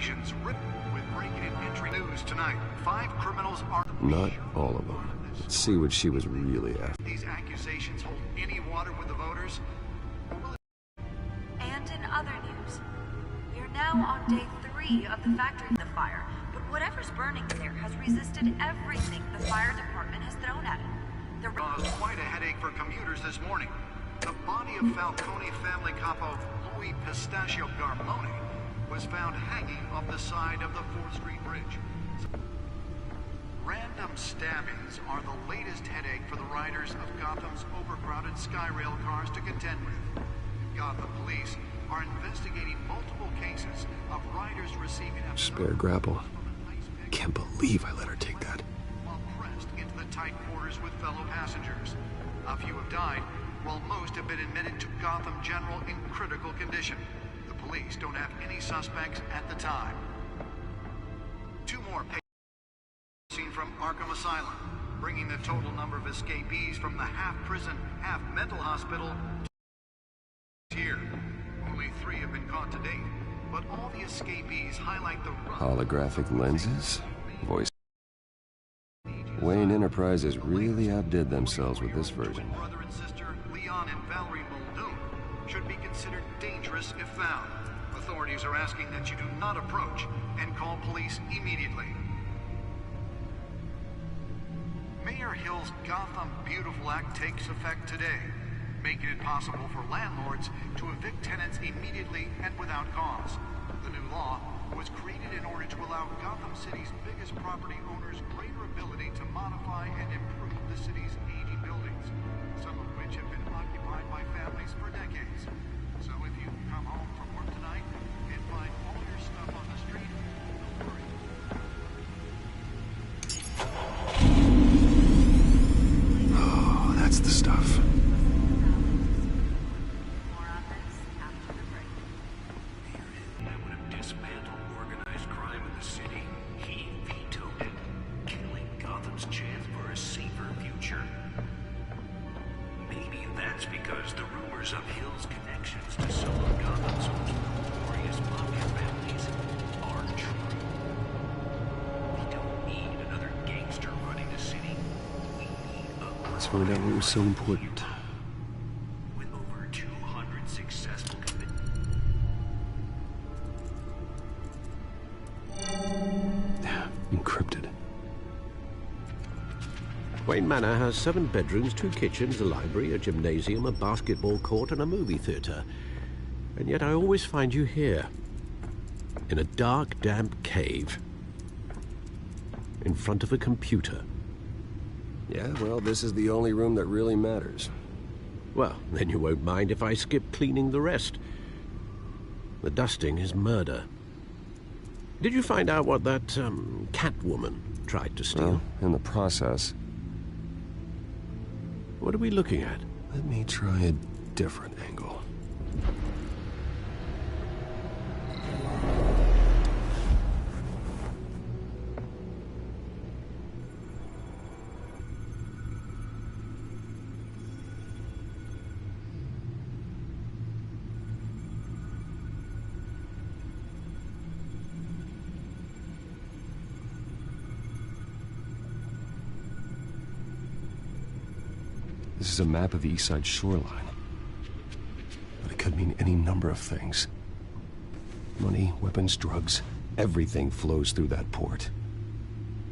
accusations with breaking and entering news tonight. 5 criminals are... Not all of them. Let's see what she was really after. These accusations hold any water with the voters? And in other news, we are now on day 3 of the factory of the fire, but whatever's burning there has resisted everything the fire department has thrown at it. The caused quite a headache for commuters this morning. The body of Falcone family capo Louis Pistachio Garmone was found hanging off the side of the 4th Street Bridge. Random stabbings are the latest headache for the riders of Gotham's overcrowded Skyrail cars to contend with. Gotham police are investigating multiple cases of riders receiving a spare grapple. I can't believe I let her take that. While pressed into the tight quarters with fellow passengers. A few have died, while most have been admitted to Gotham General in critical condition. The police don't have any suspects at the time. 2 more patients seen from Arkham Asylum, bringing the total number of escapees from the half-prison, half-mental hospital to here. Only 3 have been caught to date, but all the escapees highlight the... Holographic lenses? Voice... Wayne Enterprises really outdid themselves with this version. Brother and sister Leon and Valerie Muldoon should be considered dangerous if found. Authorities are asking that you do not approach and call police immediately. Mayor Hill's Gotham Beautiful Act takes effect today, making it possible for landlords to evict tenants immediately and without cause. The new law was created in order to allow Gotham City's biggest property owners greater ability to modify and improve the city's aging buildings, some of which have been occupied by families for decades. So if you come home from work tonight and find all your stuff on the street, don't worry. Oh, that's the stuff. Let's find out what was so important. With over 200 successful Encrypted. Wayne Manor has 7 bedrooms, 2 kitchens, a library, a gymnasium, a basketball court, and a movie theater. And yet I always find you here, in a dark, damp cave, in front of a computer. Yeah, well, this is the only room that really matters. Well, then you won't mind if I skip cleaning the rest. The dusting is murder. Did you find out what that, Catwoman tried to steal? Well, in the process. What are we looking at? Let me try a different angle. This is a map of the East Side shoreline. But it could mean any number of things. Money, weapons, drugs, everything flows through that port.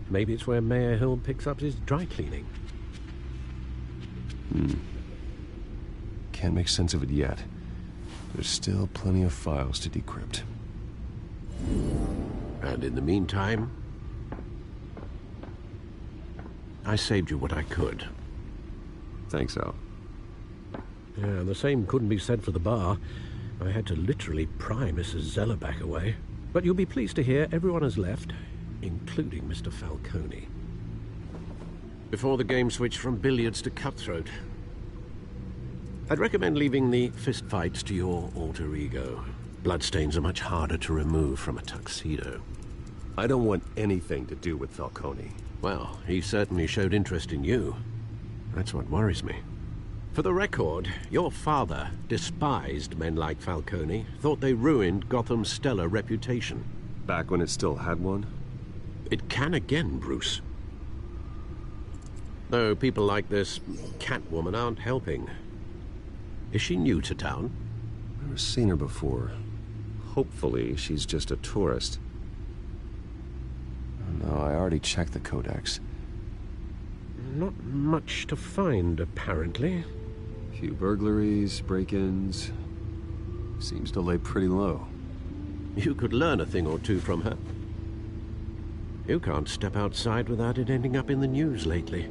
Maybe it's where Mayor Hill picks up his dry cleaning. Can't make sense of it yet. There's still plenty of files to decrypt. And in the meantime, I saved you what I could. Thanks, Al. Yeah, the same couldn't be said for the bar. I had to literally pry Mrs. Zeller back away. But you'll be pleased to hear everyone has left, including Mr. Falcone. Before the game switched from billiards to cutthroat. I'd recommend leaving the fistfights to your alter ego. Bloodstains are much harder to remove from a tuxedo. I don't want anything to do with Falcone. Well, he certainly showed interest in you. That's what worries me. For the record, your father despised men like Falcone, thought they ruined Gotham's stellar reputation. Back when it still had one? It can again, Bruce. Though people like this Catwoman aren't helping. Is she new to town? Never seen her before. Hopefully, she's just a tourist. No, I already checked the codex. Not much to find, apparently. A few burglaries, break-ins. Seems to lay pretty low. You could learn a thing or two from her. You can't step outside without it ending up in the news lately.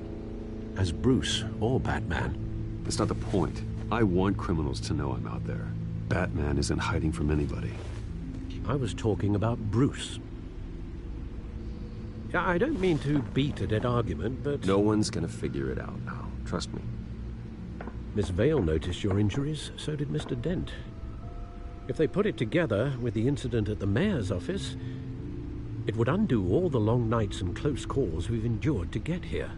As Bruce or Batman. That's not the point. I want criminals to know I'm out there. Batman isn't hiding from anybody. I was talking about Bruce. I don't mean to beat a dead argument, but... No one's gonna figure it out now. Trust me. Miss Vale noticed your injuries, so did Mr. Dent. If they put it together with the incident at the mayor's office, it would undo all the long nights and close calls we've endured to get here.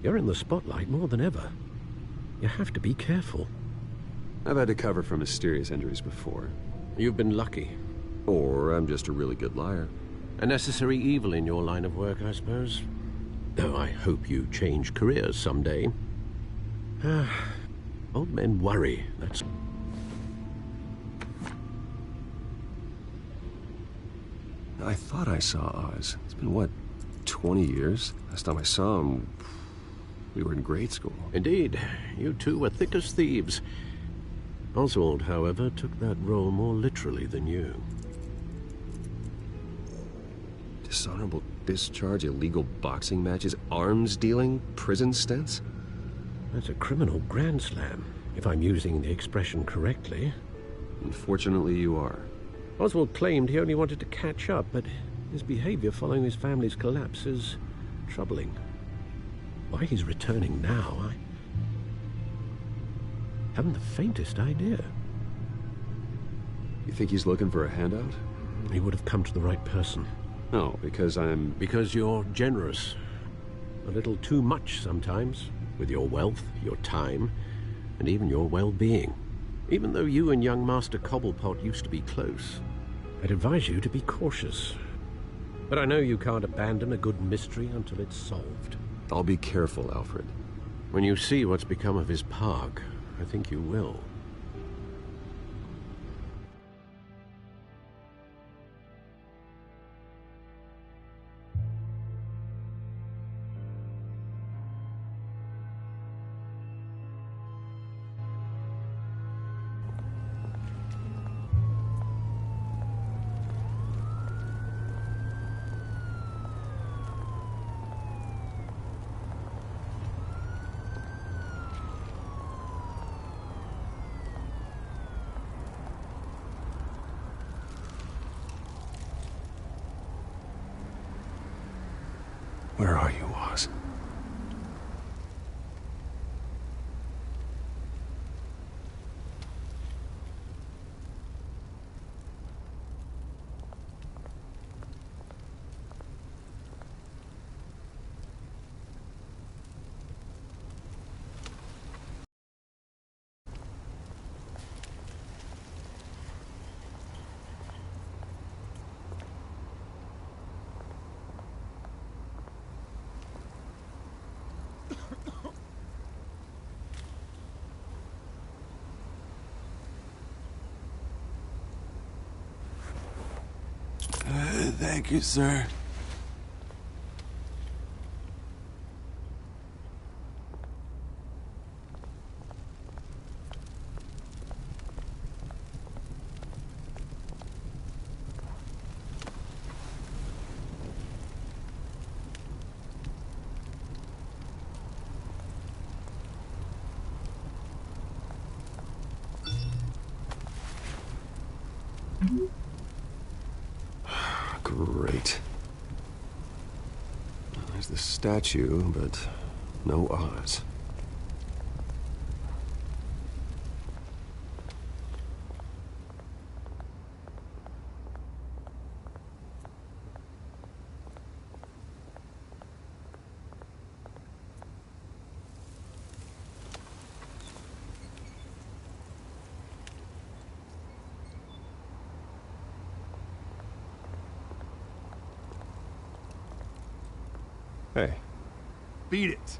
You're in the spotlight more than ever. You have to be careful. I've had to cover for mysterious injuries before. You've been lucky. Or I'm just a really good liar. A necessary evil in your line of work, I suppose. Though I hope you change careers someday. Old men worry, that's... I thought I saw Oz. It's been, what, 20 years? Last time I saw him, we were in grade school. Indeed. You two were thick as thieves. Oswald, however, took that role more literally than you. Dishonorable discharge, illegal boxing matches, arms dealing, prison stints? That's a criminal grand slam, if I'm using the expression correctly. Unfortunately, you are. Oswald claimed he only wanted to catch up, but his behavior following his family's collapse is troubling. Why he's returning now, I haven't the faintest idea. You think he's looking for a handout? He would have come to the right person. No, because I'm... Because you're generous. A little too much sometimes, with your wealth, your time, and even your well-being. Even though you and young Master Cobblepot used to be close, I'd advise you to be cautious. But I know you can't abandon a good mystery until it's solved. I'll be careful, Alfred. When you see what's become of his park, I think you will. Where are you, Oz? Thank you, sir. Great. There's the statue, but no Oz. Beat it.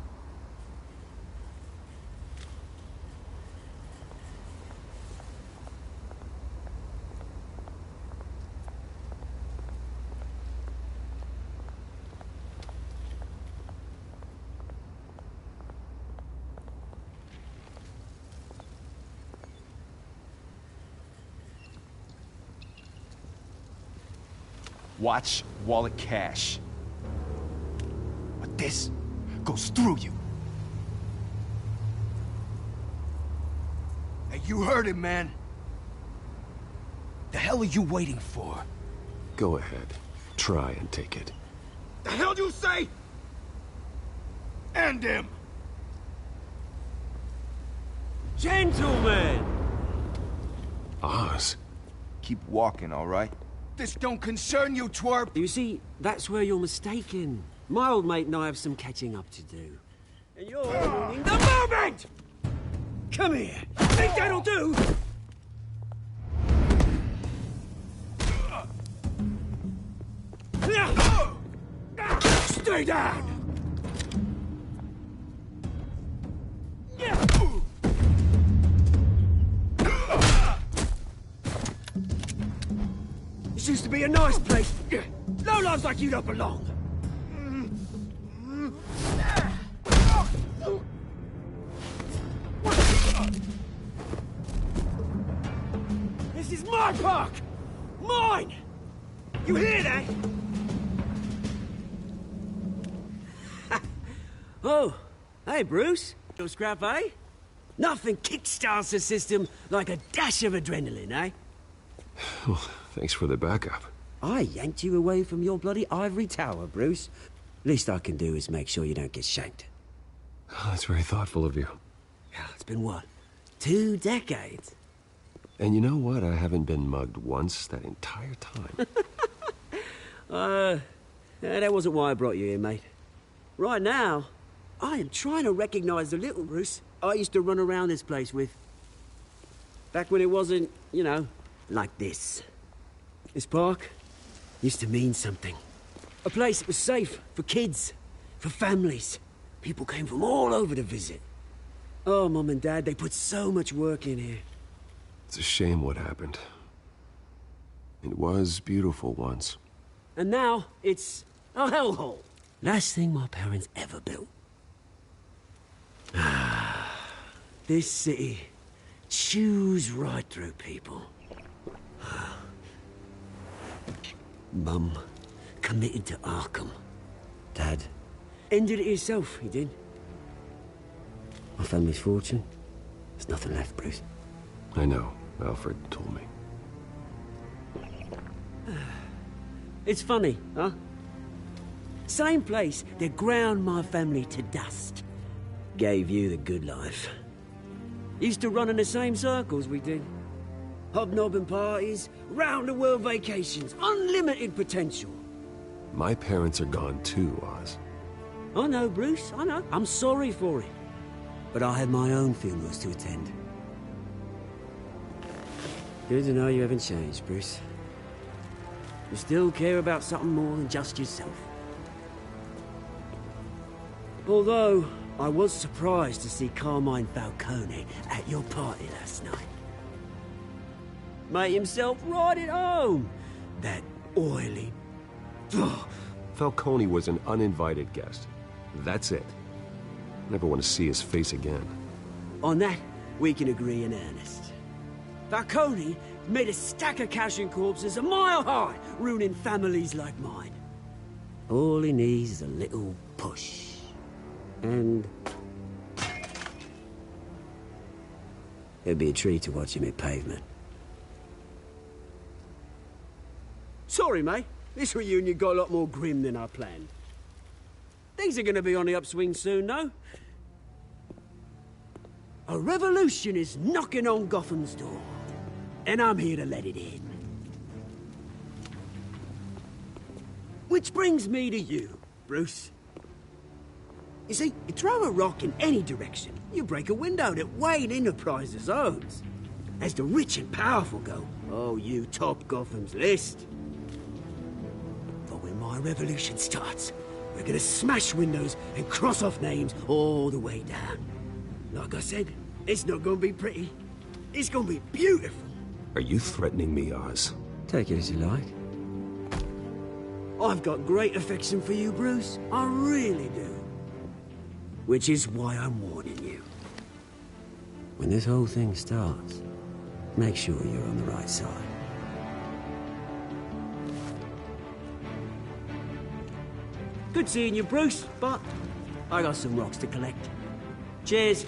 Watch wallet cash. But this goes through you. Hey, you heard him, man. The hell are you waiting for? Go ahead. Try and take it. The hell do you say? End him! Gentlemen! Oz. Keep walking, all right? This don't concern you, twerp! You see, that's where you're mistaken. My old mate and I have some catching up to do. And you're ruining the moment! Come here! Think that'll do? Stay down! This used to be a nice place. No lives like you don't belong. This is my park! Mine! You hear that? Oh, hey, Bruce. Little scrap, eh? Nothing kickstarts the system like a dash of adrenaline, eh? Well, thanks for the backup. I yanked you away from your bloody ivory tower, Bruce. Least I can do is make sure you don't get shanked. Oh, that's very thoughtful of you. Yeah, it's been what? 2 decades? And you know what? I haven't been mugged once that entire time. That wasn't why I brought you here, mate. Right now, I am trying to recognize the little Bruce I used to run around this place with. Back when it wasn't, you know, like this. This park used to mean something. A place that was safe for kids, for families. People came from all over to visit. Oh, Mum and Dad, they put so much work in here. It's a shame what happened. It was beautiful once. And now, it's a hellhole. Last thing my parents ever built. This city chews right through people. Mum committed to Arkham. Dad ended it himself, he did. My family's fortune, there's nothing left, Bruce. I know. Alfred told me. It's funny, huh? Same place that ground my family to dust. Gave you the good life. Used to run in the same circles we did. Hobnobbing parties, round-the-world vacations, unlimited potential. My parents are gone too, Oz. I know, Bruce, I know. I'm sorry for it. But I had my own funerals to attend. Good to know you haven't changed, Bruce. You still care about something more than just yourself. Although, I was surprised to see Carmine Falcone at your party last night. Made himself right at home. That oily... Ugh. Falcone was an uninvited guest. That's it. Never want to see his face again. On that, we can agree in earnest. Falcone made a stack of cash and corpses a mile high, ruining families like mine. All he needs is a little push. And... it'd be a treat to watch him hit pavement. Sorry, mate. This reunion got a lot more grim than I planned. Things are gonna be on the upswing soon, though. A revolution is knocking on Gotham's door. And I'm here to let it in. Which brings me to you, Bruce. You see, you throw a rock in any direction, you break a window that Wayne Enterprises owns. As the rich and powerful go, oh, you top Gotham's list. But when my revolution starts, We're gonna smash windows and cross off names all the way down. Like I said, it's not gonna be pretty. It's gonna be beautiful. Are you threatening me, Oz? Take it as you like. I've got great affection for you, Bruce. I really do. Which is why I'm warning you. When this whole thing starts, make sure you're on the right side. Good seeing you, Bruce, but I got some rocks to collect. Cheers.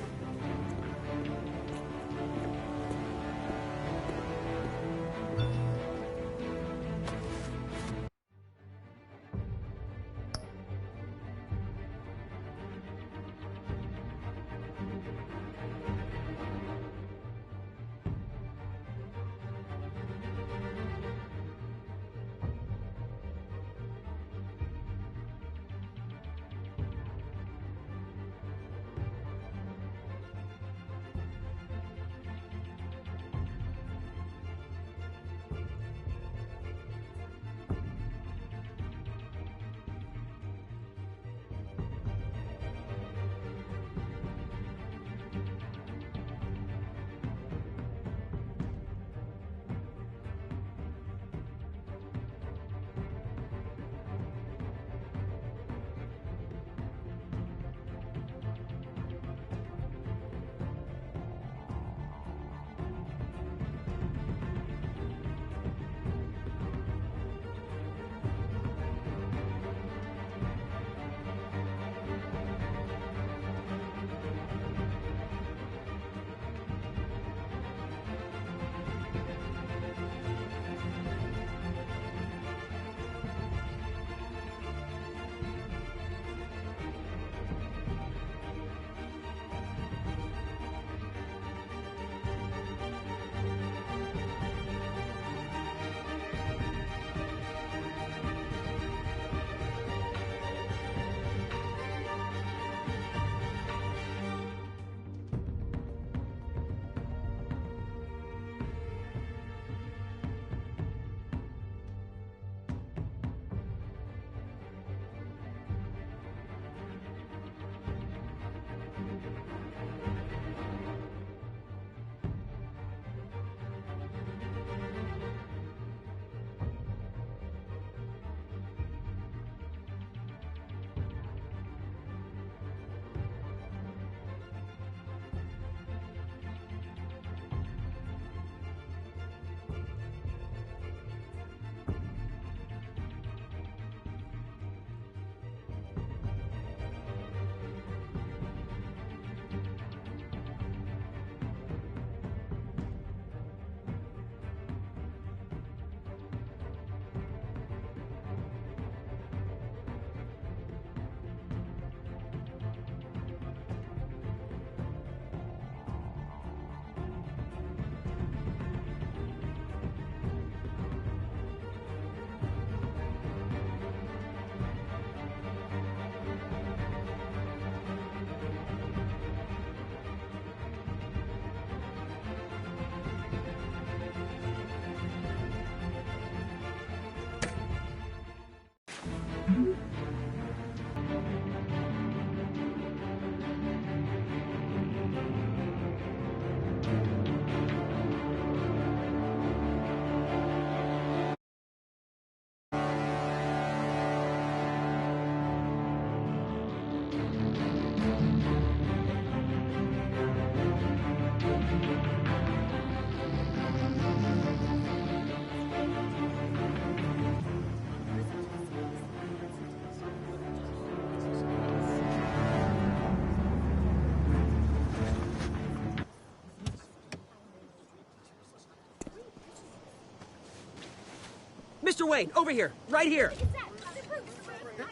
Mr. Wayne, over here, right here.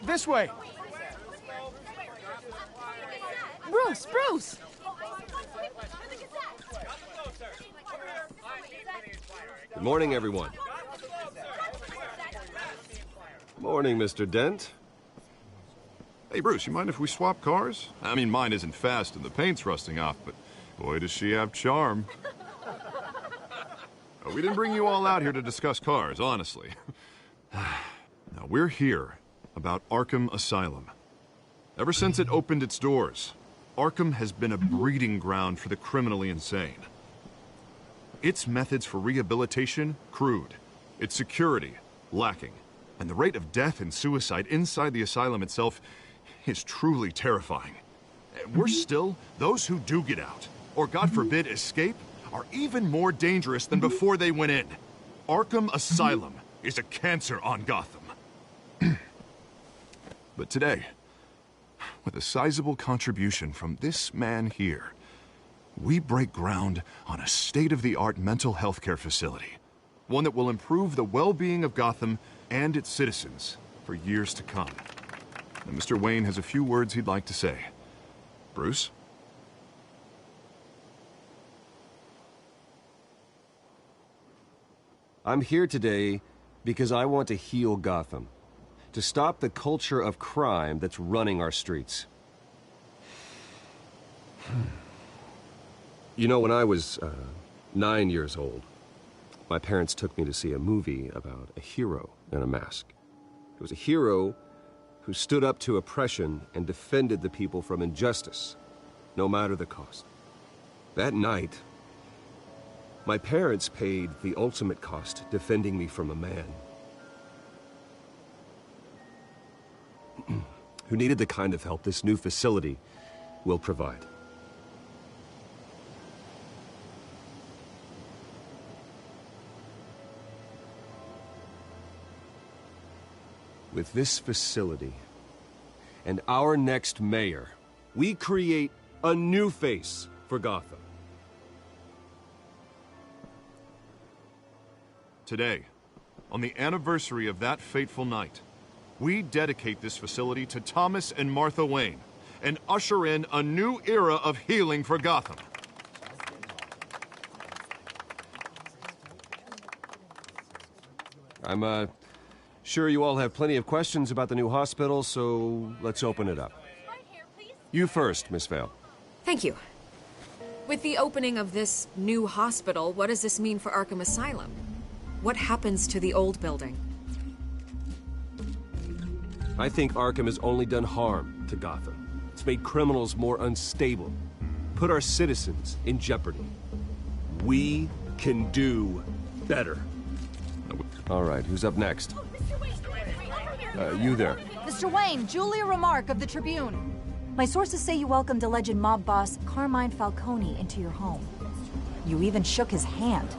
This way. Bruce! Good morning, everyone. Morning, Mr. Dent. Hey, Bruce, you mind if we swap cars? I mean, mine isn't fast and the paint's rusting off, but boy, does she have charm. Oh, we didn't bring you all out here to discuss cars, honestly. Now, we're here about Arkham Asylum. Ever since it opened its doors, Arkham has been a breeding ground for the criminally insane. Its methods for rehabilitation, crude. Its security, lacking. And the rate of death and suicide inside the asylum itself is truly terrifying. Worse still, those who do get out, or God forbid escape, are even more dangerous than before they went in. Arkham Asylum is a cancer on Gotham. But today, with a sizable contribution from this man here, we break ground on a state-of-the-art mental health care facility. One that will improve the well-being of Gotham and its citizens for years to come. And Mr. Wayne has a few words he'd like to say. Bruce? I'm here today because I want to heal Gotham. To stop the culture of crime that's running our streets. You know, when I was 9 years old, my parents took me to see a movie about a hero in a mask. It was a hero who stood up to oppression and defended the people from injustice, no matter the cost. That night, my parents paid the ultimate cost defending me from a man who needed the kind of help this new facility will provide. With this facility and our next mayor, we create a new face for Gotham. Today, on the anniversary of that fateful night, we dedicate this facility to Thomas and Martha Wayne and usher in a new era of healing for Gotham. I'm sure you all have plenty of questions about the new hospital, so let's open it up. You first, Miss Vale. Thank you. With the opening of this new hospital, what does this mean for Arkham Asylum? What happens to the old building? I think Arkham has only done harm to Gotham. It's made criminals more unstable, put our citizens in jeopardy. We can do better. All right, who's up next? You there. Mr. Wayne, Julia Remark of the Tribune. My sources say you welcomed alleged mob boss Carmine Falcone into your home. You even shook his hand.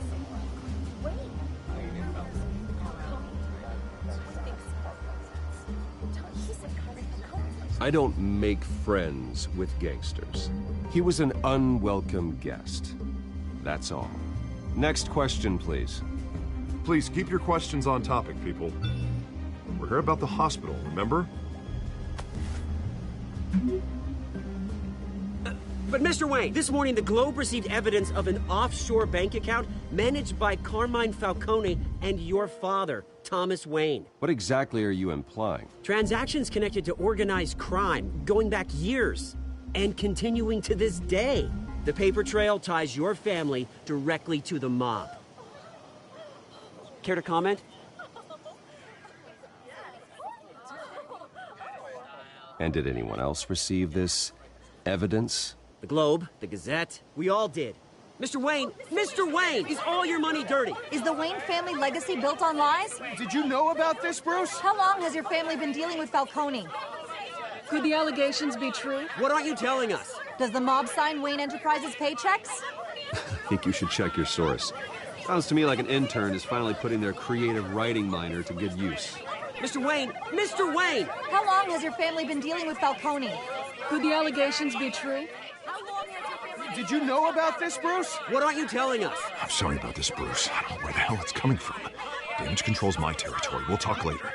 I don't make friends with gangsters. He was an unwelcome guest. That's all. Next question, please. Please keep your questions on topic, people. We're here about the hospital, remember? But Mr. Wayne, this morning the Globe received evidence of an offshore bank account managed by Carmine Falcone and your father, Thomas Wayne. What exactly are you implying? Transactions connected to organized crime, going back years, and continuing to this day. The paper trail ties your family directly to the mob. Care to comment? And did anyone else receive this evidence? The Globe, the Gazette, we all did. Mr. Wayne, is all your money dirty? Is the Wayne family legacy built on lies? Did you know about this, Bruce? How long has your family been dealing with Falcone? Could the allegations be true? What aren't you telling us? Does the mob sign Wayne Enterprises paychecks? I think you should check your source. Sounds to me like an intern is finally putting their creative writing minor to good use. Mr. Wayne! How long has your family been dealing with Falcone? Could the allegations be true? Did you know about this, Bruce? What aren't you telling us? I'm sorry about this, Bruce. I don't know where the hell it's coming from. Damage control's my territory. We'll talk later.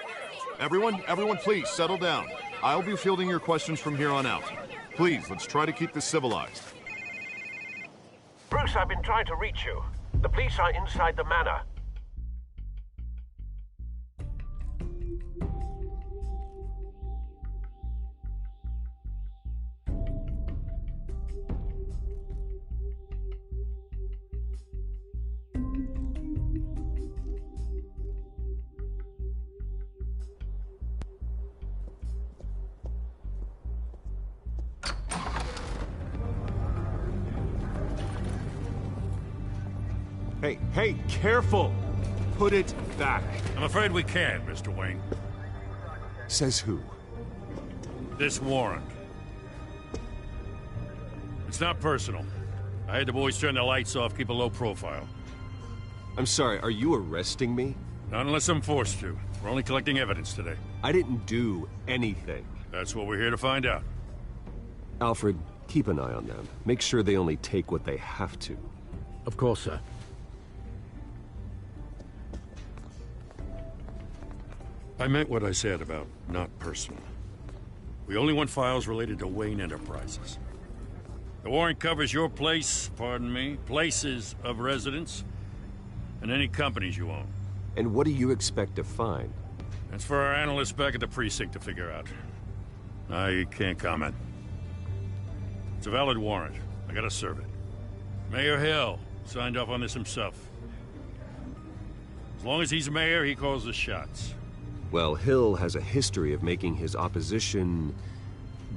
Everyone, please, settle down. I'll be fielding your questions from here on out. Please, let's try to keep this civilized. Bruce, I've been trying to reach you. The police are inside the manor. Hey, careful! Put it back. I'm afraid we can't, Mr. Wayne. Says who? This warrant. It's not personal. I had the boys turn the lights off, keep a low profile. I'm sorry, are you arresting me? Not unless I'm forced to. We're only collecting evidence today. I didn't do anything. That's what we're here to find out. Alfred, keep an eye on them. Make sure they only take what they have to. Of course, sir. I meant what I said about not personal. We only want files related to Wayne Enterprises. The warrant covers your place, pardon me, places of residence, and any companies you own. And what do you expect to find? That's for our analysts back at the precinct to figure out. I can't comment. It's a valid warrant. I gotta serve it. Mayor Hill signed off on this himself. As long as he's mayor, he calls the shots. Well, Hill has a history of making his opposition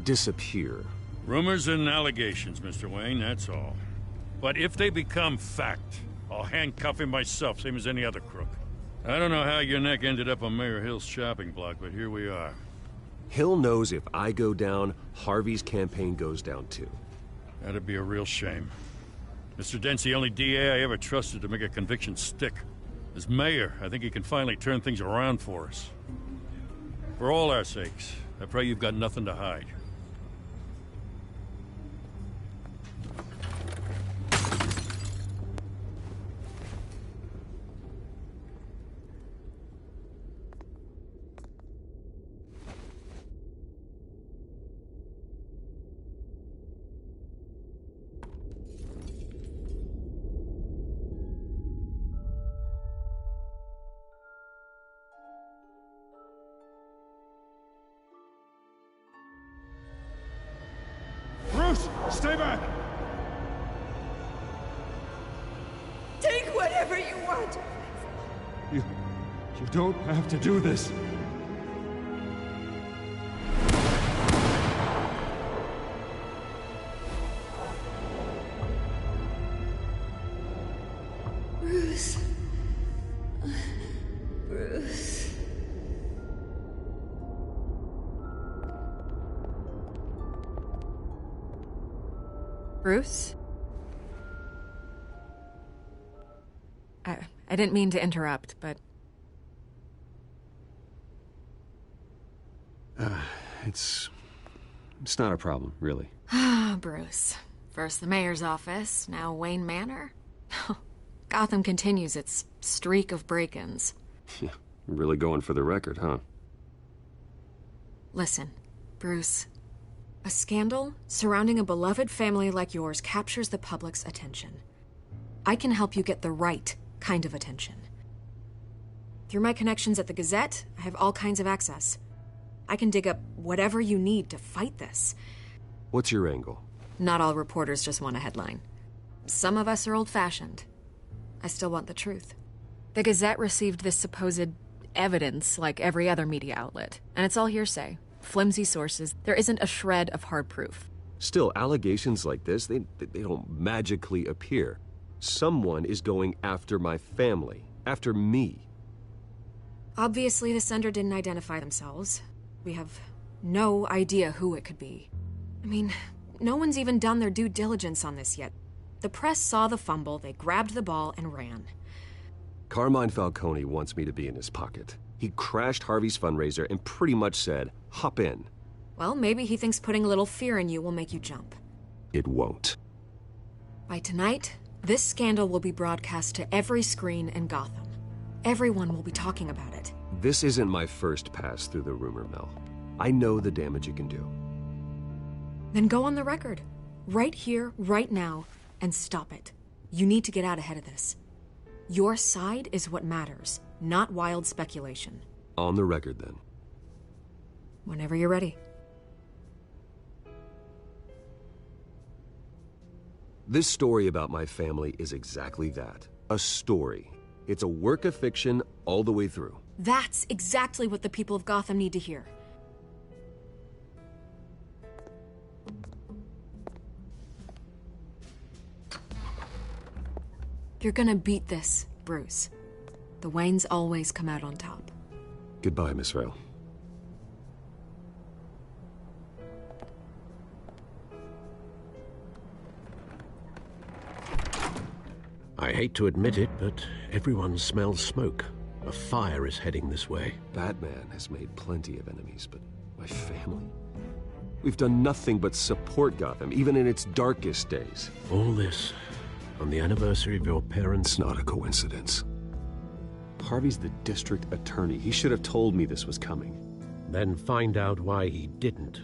disappear. Rumors and allegations, Mr. Wayne, that's all. But if they become fact, I'll handcuff him myself, same as any other crook. I don't know how your neck ended up on Mayor Hill's shopping block, but here we are. Hill knows if I go down, Harvey's campaign goes down too. That'd be a real shame. Mr. Dent's the only DA I ever trusted to make a conviction stick. As mayor, I think he can finally turn things around for us. For all our sakes, I pray you've got nothing to hide. Stay back! Take whatever you want! You don't have to do this. Bruce. Bruce. Bruce? I didn't mean to interrupt, but... It's not a problem, really. Ah, Bruce. First the mayor's office, now Wayne Manor. Gotham continues its streak of break-ins. Yeah, really going for the record, huh? Listen, Bruce. A scandal surrounding a beloved family like yours captures the public's attention. I can help you get the right kind of attention. Through my connections at the Gazette, I have all kinds of access. I can dig up whatever you need to fight this. What's your angle? Not all reporters just want a headline. Some of us are old-fashioned. I still want the truth. The Gazette received this supposed evidence like every other media outlet, and it's all hearsay. Flimsy sources. There isn't a shred of hard proof. Still, allegations like this, they don't magically appear. Someone is going after my family, after me. Obviously, the sender didn't identify themselves. We have no idea who it could be. I mean, no one's even done their due diligence on this yet. The press saw the fumble, they grabbed the ball and ran. Carmine Falcone wants me to be in his pocket. He crashed Harvey's fundraiser and pretty much said, hop in. Well, maybe he thinks putting a little fear in you will make you jump. It won't. By tonight, this scandal will be broadcast to every screen in Gotham. Everyone will be talking about it. This isn't my first pass through the rumor mill. I know the damage it can do. Then go on the record. Right here, right now, and stop it. You need to get out ahead of this. Your side is what matters, not wild speculation. On the record, then. Whenever you're ready. This story about my family is exactly that. A story. It's a work of fiction all the way through. That's exactly what the people of Gotham need to hear. You're gonna beat this, Bruce. The Waynes always come out on top. Goodbye, Miss Rail. I hate to admit it, but everyone smells smoke. A fire is heading this way. Batman has made plenty of enemies, but my family? We've done nothing but support Gotham, even in its darkest days. All this on the anniversary of your parents'... It's not a coincidence. Harvey's the district attorney. He should have told me this was coming. Then find out why he didn't.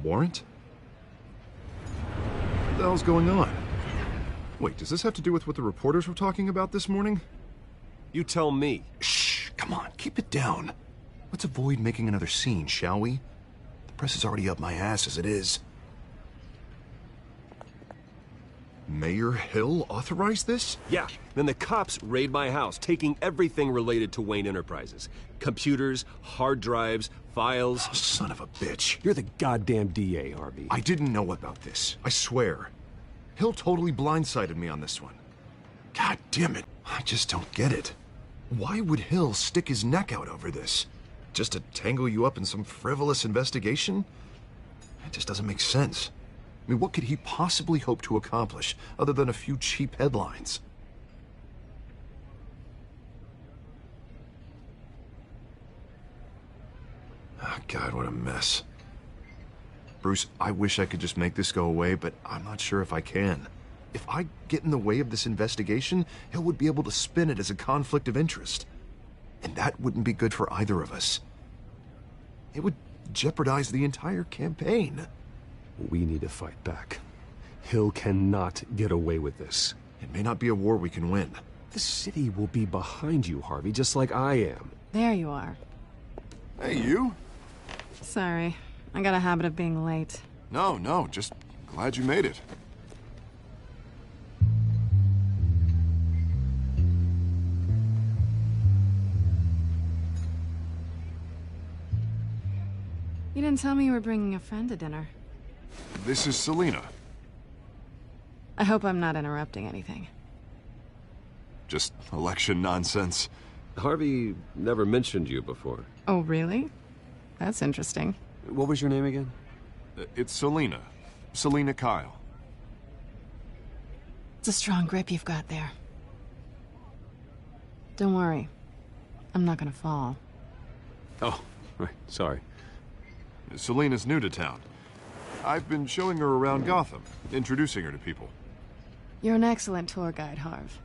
Warrant? What the hell's going on? Wait, does this have to do with what the reporters were talking about this morning? You tell me. Shh, come on, keep it down. Let's avoid making another scene, shall we? The press is already up my ass as it is. Mayor Hill authorized this? Yeah, then the cops raid my house, taking everything related to Wayne Enterprises. Computers, hard drives, files. Oh, son of a bitch. You're the goddamn DA, Harvey. I didn't know about this, I swear. Hill totally blindsided me on this one. God damn it, I just don't get it. Why would Hill stick his neck out over this? Just to tangle you up in some frivolous investigation? It just doesn't make sense. I mean, what could he possibly hope to accomplish other than a few cheap headlines? Oh, God, what a mess. Bruce, I wish I could just make this go away, but I'm not sure if I can. If I get in the way of this investigation, Hill would be able to spin it as a conflict of interest. And that wouldn't be good for either of us. It would jeopardize the entire campaign. We need to fight back. Hill cannot get away with this. It may not be a war we can win. The city will be behind you, Harvey, just like I am. There you are. Hey, you? Sorry. I got a habit of being late. No, just glad you made it. You didn't tell me you were bringing a friend to dinner. This is Selina. I hope I'm not interrupting anything. Just election nonsense. Harvey never mentioned you before. Oh, really? That's interesting. What was your name again? It's Selina. Selina Kyle. It's a strong grip you've got there. Don't worry. I'm not gonna fall. Oh, right. Sorry. Selina's new to town. I've been showing her around Gotham, introducing her to people. You're an excellent tour guide, Harv.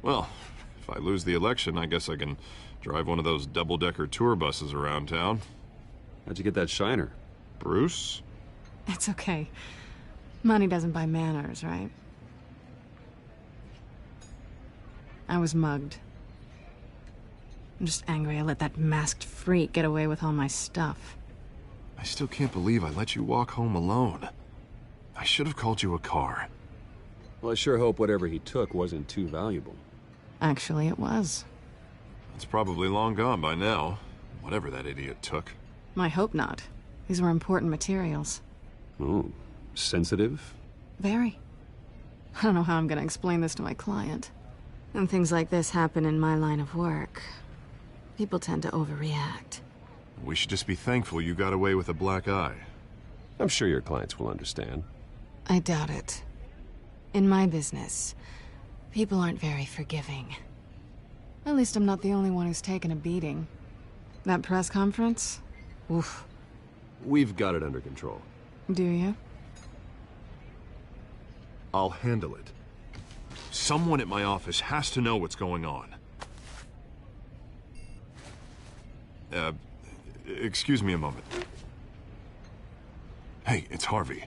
Well, if I lose the election, I guess I can drive one of those double-decker tour buses around town. How'd you get that shiner? Bruce? It's okay. Money doesn't buy manners, right? I was mugged. I'm just angry I let that masked freak get away with all my stuff. I still can't believe I let you walk home alone. I should have called you a car. Well, I sure hope whatever he took wasn't too valuable. Actually, it was. It's probably long gone by now, whatever that idiot took. I hope not. These were important materials. Ooh, sensitive? Very. I don't know how I'm gonna explain this to my client. When things like this happen in my line of work, people tend to overreact. We should just be thankful you got away with a black eye. I'm sure your clients will understand. I doubt it. In my business, people aren't very forgiving. At least I'm not the only one who's taken a beating. That press conference? Oof. We've got it under control. Do you? I'll handle it. Someone at my office has to know what's going on. Excuse me a moment. Hey, it's Harvey.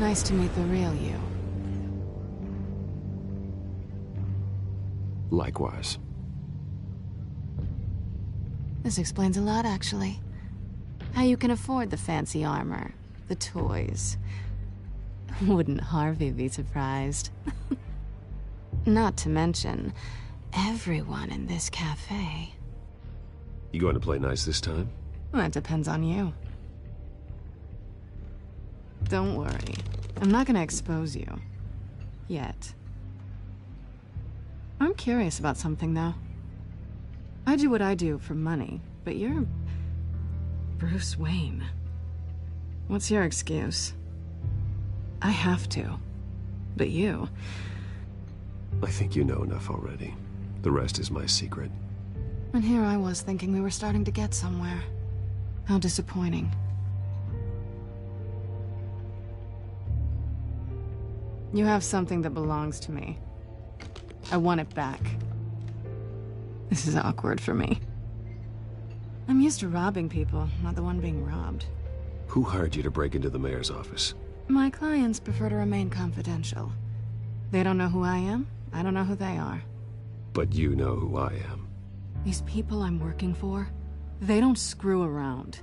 Nice to meet the real you. Likewise. This explains a lot, actually. How you can afford the fancy armor, the toys. Wouldn't Harvey be surprised? Not to mention, everyone in this cafe. You going to play nice this time? Well, that depends on you. Don't worry. I'm not gonna expose you. Yet. I'm curious about something, though. I do what I do for money, but you're... Bruce Wayne. What's your excuse? I have to. But you... I think you know enough already. The rest is my secret. And here I was thinking we were starting to get somewhere. How disappointing. You have something that belongs to me. I want it back. This is awkward for me. I'm used to robbing people, not the one being robbed. Who hired you to break into the mayor's office? My clients prefer to remain confidential. They don't know who I am, I don't know who they are. But you know who I am. These people I'm working for, they don't screw around.